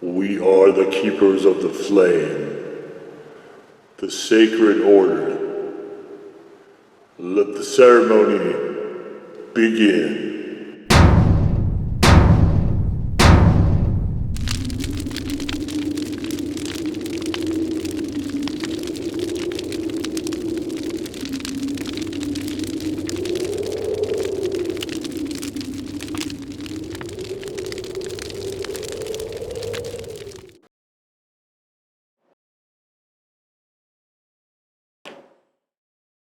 We are the keepers of the flame, the sacred order. Let the ceremony begin.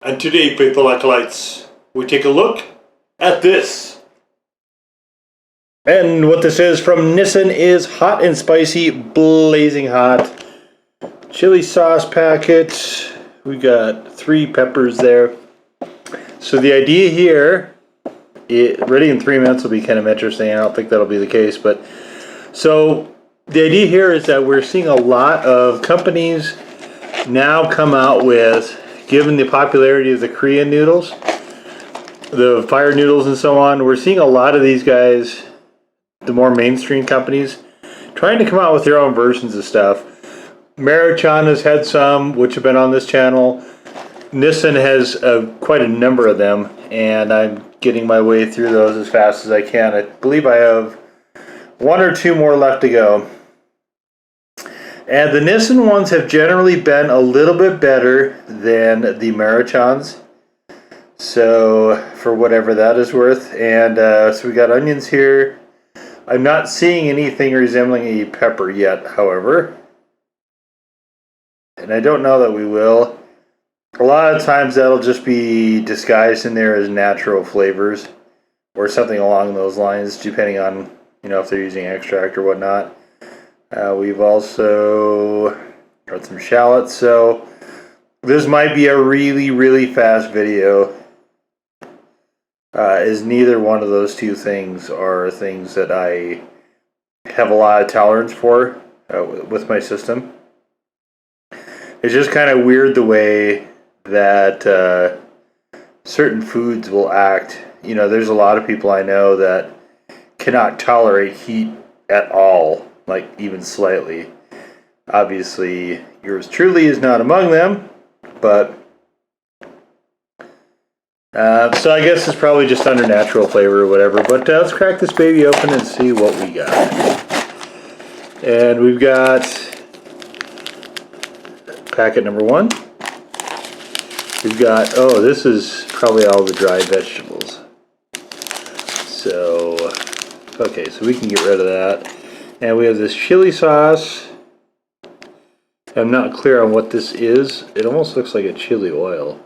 And today, faithful acolytes, we take a look at this. And what this is from Nissin is hot and spicy, blazing hot chili sauce packet. We got 3 peppers there. So the idea here, ready in 3 minutes will be kind of interesting. I don't think that'll be the case, but so the idea here is that we're seeing a lot of companies now come out with, given the popularity of the Korean noodles, the fire noodles and so on, we're seeing a lot of these guys, the more mainstream companies, trying to come out with their own versions of stuff. Maruchan has had some, which have been on this channel. Nissin has quite a number of them, and I'm getting my way through those as fast as I can. I believe I have 1 or 2 more left to go. And the Nissin ones have generally been a little bit better than the Maruchans. So, for whatever that is worth. And so we got onions here. I'm not seeing anything resembling a pepper yet, however. And I don't know that we will. A lot of times that'll just be disguised in there as natural flavors. Or something along those lines, depending on, if they're using extract or whatnot. We've also got some shallots, so this might be a really, really fast video, as neither one of those 2 things are things that I have a lot of tolerance for with my system. It's just kind of weird the way that certain foods will act. There's a lot of people I know that cannot tolerate heat at all. Like even slightly. Obviously, yours truly is not among them, but so I guess it's probably just under natural flavor or whatever. But let's crack this baby open and see what we got. And we've got packet number 1. We've got, this is probably all the dried vegetables. So, okay, so we can get rid of that. And we have this chili sauce. I'm not clear on what this is. It almost looks like a chili oil.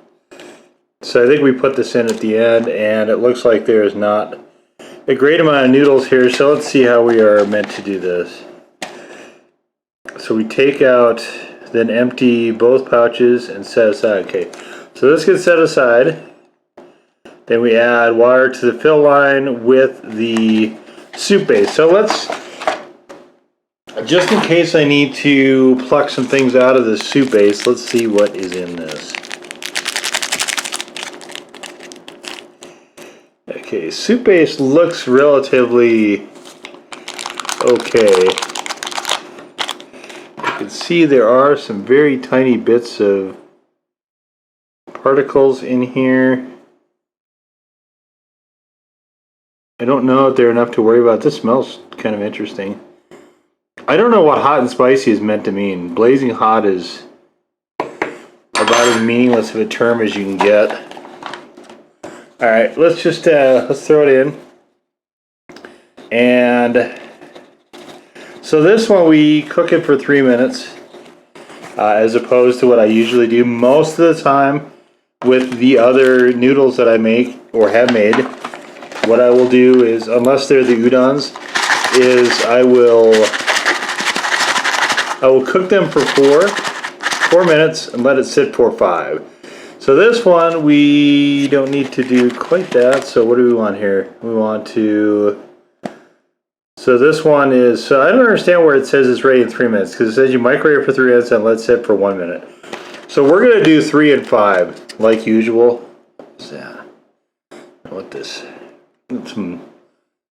So I think we put this in at the end, and it looks like there is not a great amount of noodles here. So let's see how we are meant to do this. So we take out, then empty both pouches and set aside. Okay, so this gets set aside. Then we add water to the fill line with the soup base. So let's, just in case I need to pluck some things out of the soup base, let's see what is in this. Okay, soup base looks relatively okay. You can see there are some very tiny bits of particles in here. I don't know if they're enough to worry about. This smells kind of interesting. I don't know what hot and spicy is meant to mean. Blazing hot is about as meaningless of a term as you can get. Alright, let's just let's throw it in. And so this one we cook it for 3 minutes, as opposed to what I usually do most of the time with the other noodles that I make or have made. What I will do is, unless they're the udons, is I will cook them for 4 minutes and let it sit for 5. So this one, we don't need to do quite that. So what do we want here? We want to, so this one is, so I don't understand where it says it's ready in 3 minutes, because it says you microwave it for 3 minutes and let it sit for 1 minute. So we're going to do 3 and 5, like usual. What's that? I want this. Some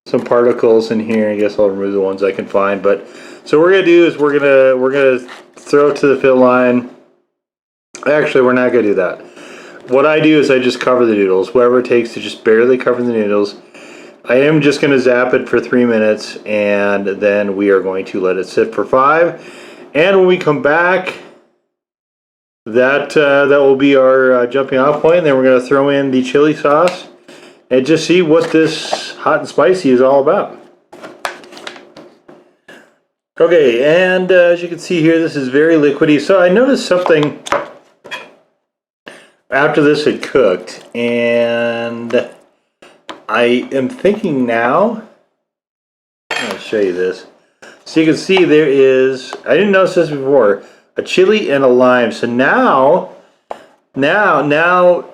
some particles in here. I guess I'll remove the ones I can find. But so what we're gonna do is we're gonna throw it to the fill line. Actually, we're not gonna do that. What I do is I just cover the noodles, whatever it takes to just barely cover the noodles. I am just going to zap it for 3 minutes, and then we are going to let it sit for 5. And when we come back, that will be our jumping off point. And then we're going to throw in the chili sauce and just see what this hot and spicy is all about. Okay, and as you can see here, this is very liquidy. So I noticed something after this had cooked, and I am thinking now, I'll show you this. So you can see there is, I didn't notice this before, a chili and a lime. So now, I'm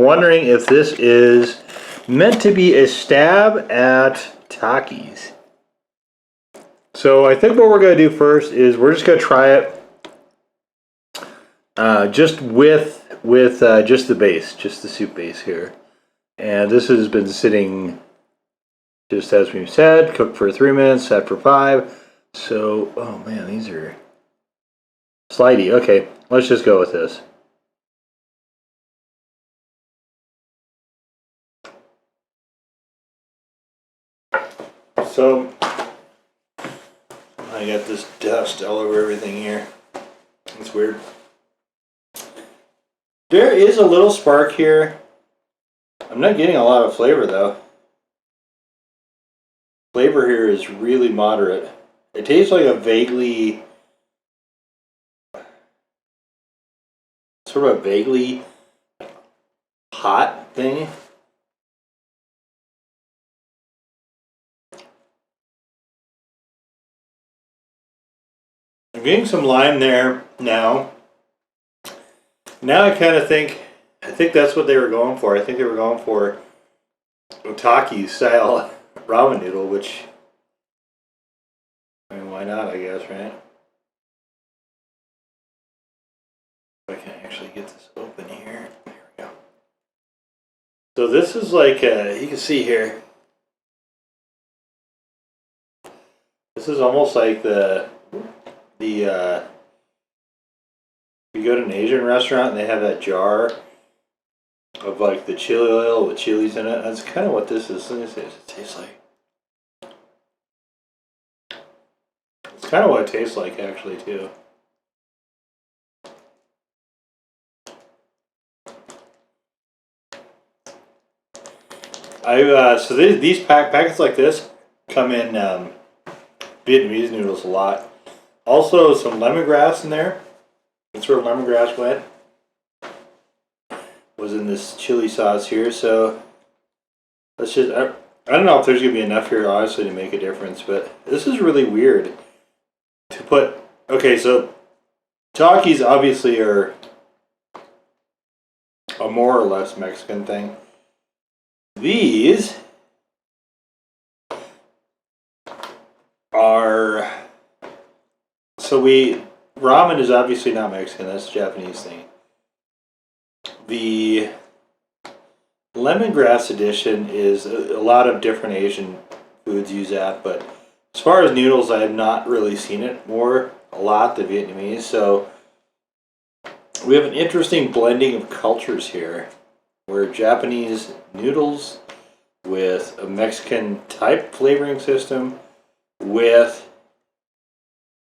wondering if this is meant to be a stab at Takis. So I think what we're going to do first is we're just going to try it just with just the base, just the soup base here. And this has been sitting, just as we said, cooked for 3 minutes, set for 5. So, oh man, these are slidey. Okay, let's just go with this. So, I got this dust all over everything here. It's weird. There is a little spark here. I'm not getting a lot of flavor though. Flavor here is really moderate. It tastes like a vaguely, sort of a vaguely hot thing. I'm getting some lime there now. Now I kind of think, I think that's what they were going for. I think they were going for Otaki style ramen noodle, which, I mean, why not, I guess, right? If I can actually get this open here. There we go. So this is like, you can see here, this is almost like you go to an Asian restaurant and they have that jar of like the chili oil with chilies in it. That's kind of what this is. Let me see what it tastes like. It's kind of what it tastes like actually too. So these packets like this come in Vietnamese noodles a lot. Also some lemongrass in there. That's where lemongrass went. Was in this chili sauce here. So let's just, I don't know if there's gonna be enough here honestly to make a difference, but this is really weird to put. Okay, so Takis obviously are a more or less Mexican thing. These are, so ramen is obviously not Mexican, that's a Japanese thing. The lemongrass edition is a lot of different Asian foods use that, but as far as noodles, I have not really seen it a lot than Vietnamese. So we have an interesting blending of cultures here, where Japanese noodles with a Mexican type flavoring system with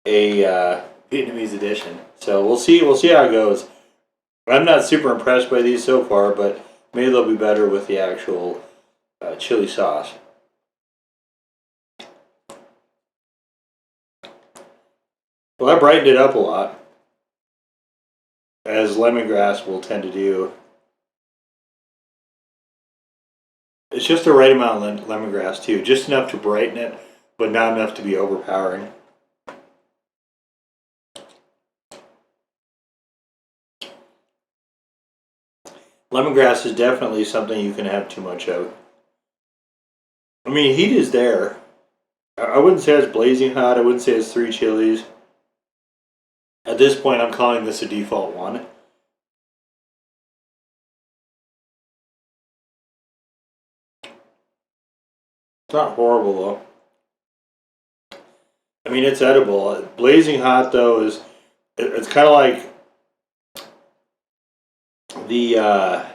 a Vietnamese edition. So we'll see how it goes. I'm not super impressed by these so far, but maybe they'll be better with the actual chili sauce. Well, that brightened it up a lot, as lemongrass will tend to do. It's just the right amount of lemongrass too, just enough to brighten it, but not enough to be overpowering. Lemongrass is definitely something you can have too much of. I mean, heat is there. I wouldn't say it's blazing hot. I wouldn't say it's 3 chilies. At this point, I'm calling this a default 1. It's not horrible though. I mean, it's edible. Blazing hot though is it's kind of like the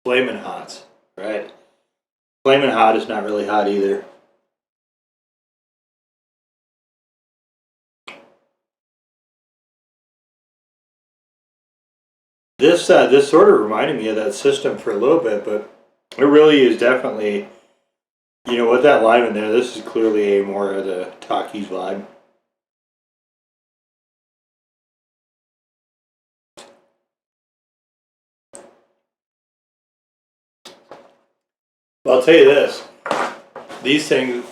flamin' hots, right? Flamin' hot is not really hot either. This sort of reminded me of that system for a little bit, but it really is definitely, you know, with that lime in there, this is clearly a more of the Takis vibe. But I'll tell you this, these things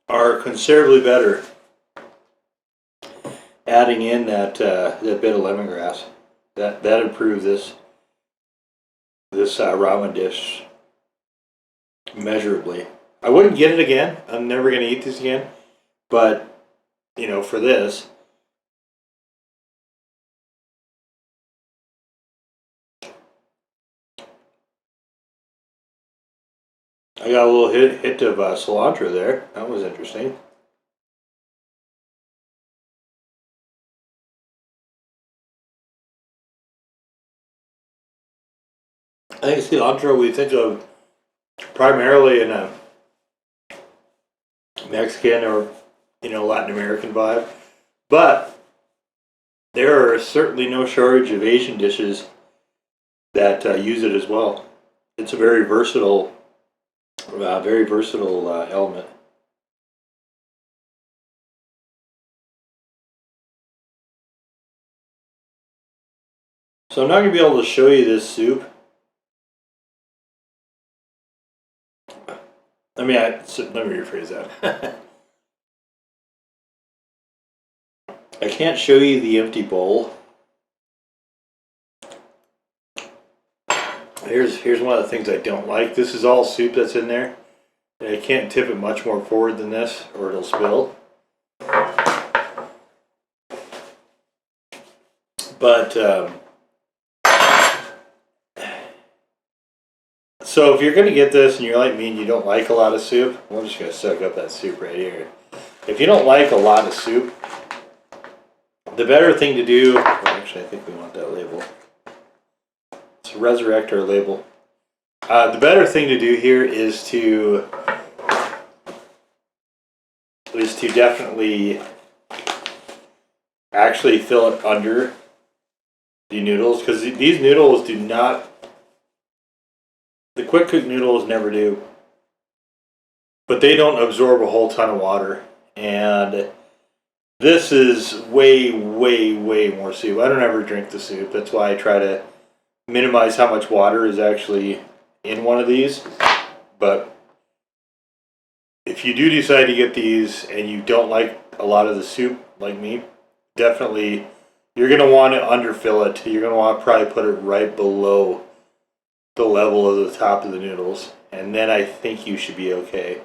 are considerably better adding in that bit of lemongrass. That improves this ramen dish measurably. I wouldn't get it again. I'm never going to eat this again. But, you know, for this, I got a little hit of cilantro there. That was interesting. I think cilantro we think of primarily in a Mexican or, you know, Latin American vibe. But there are certainly no shortage of Asian dishes that use it as well. It's a very versatile element. So I'm not going to be able to show you this soup. Let me rephrase that. I can't show you the empty bowl. Here's one of the things I don't like. This is all soup that's in there. And I can't tip it much more forward than this or it'll spill. But so if you're going to get this and you're like me and you don't like a lot of soup, we're just going to soak up that soup right here. If you don't like a lot of soup, the better thing to do, well, actually I think we want that label. Let's resurrect our label. The better thing to do here is to definitely actually fill it under the noodles, because these noodles do not, the quick cook noodles never do, but they don't absorb a whole ton of water, and this is way more soup. I don't ever drink the soup. That's why I try to minimize how much water is actually in one of these. But if you do decide to get these and you don't like a lot of the soup like me, definitely you're going to want to underfill it. You're going to want to probably put it right below the level of the top of the noodles, and then I think you should be okay.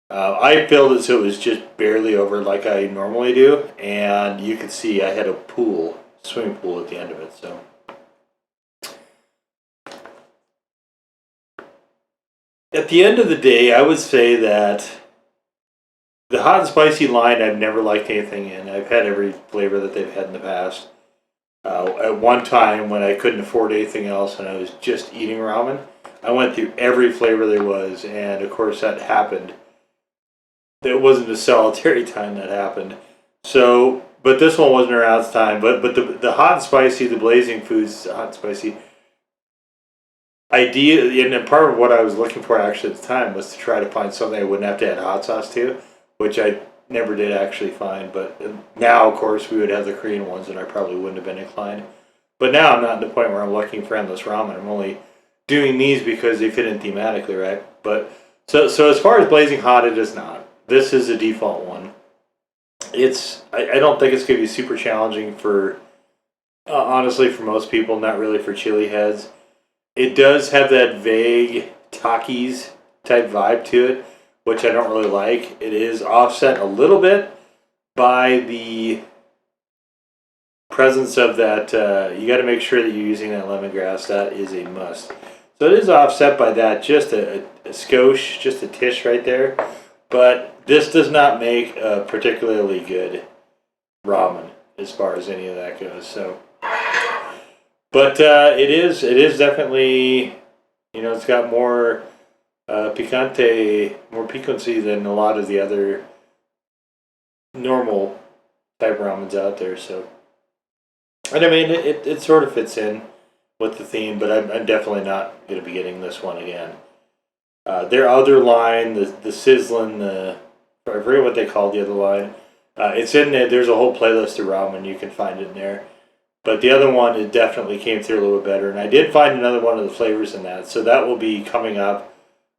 I filled it so it was just barely over like I normally do, and you can see I had a swimming pool at the end of it. So at the end of the day, I would say that the hot and spicy line, I've never liked anything in. I've had every flavor that they've had in the past. At one time, when I couldn't afford anything else and I was just eating ramen, I went through every flavor there was, and of course that happened. It wasn't a solitary time that happened. So, but this one wasn't around this time. But the hot and spicy, the blazing foods, hot and spicy idea, and part of what I was looking for actually at the time was to try to find something I wouldn't have to add hot sauce to, which I never did actually find. But now, of course, we would have the Korean ones, and I probably wouldn't have been inclined. But now I'm not at the point where I'm looking for endless ramen. I'm only doing these because they fit in thematically, right? But so as far as blazing hot, it is not. This is a default one. I don't think it's going to be super challenging for, honestly, for most people, not really for chili heads. It does have that vague Takis type vibe to it, which I don't really like. It is offset a little bit by the presence of that. You got to make sure that you're using that lemongrass. That is a must. So it is offset by that, just a skosh, just a tish right there. But this does not make a particularly good ramen as far as any of that goes. So, but it is definitely, it's got more more piquancy than a lot of the other normal type ramens out there. So, and I mean, it sort of fits in with the theme, but I'm definitely not going to be getting this one again. Their other line, the sizzling, I forget what they call the other line. It's in there. There's a whole playlist of ramen. You can find it in there. But the other one, it definitely came through a little bit better. And I did find another one of the flavors in that. So that will be coming up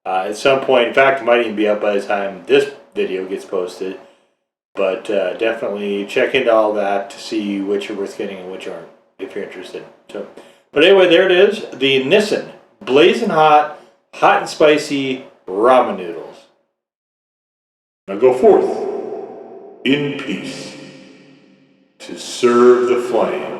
at some point. In fact, it might even be up by the time this video gets posted. But definitely check into all that to see which are worth getting and which aren't, if you're interested. So, but anyway, there it is. The Nissin Blazing Hot and Spicy Ramen Noodles. Now go forth in peace to serve the flame.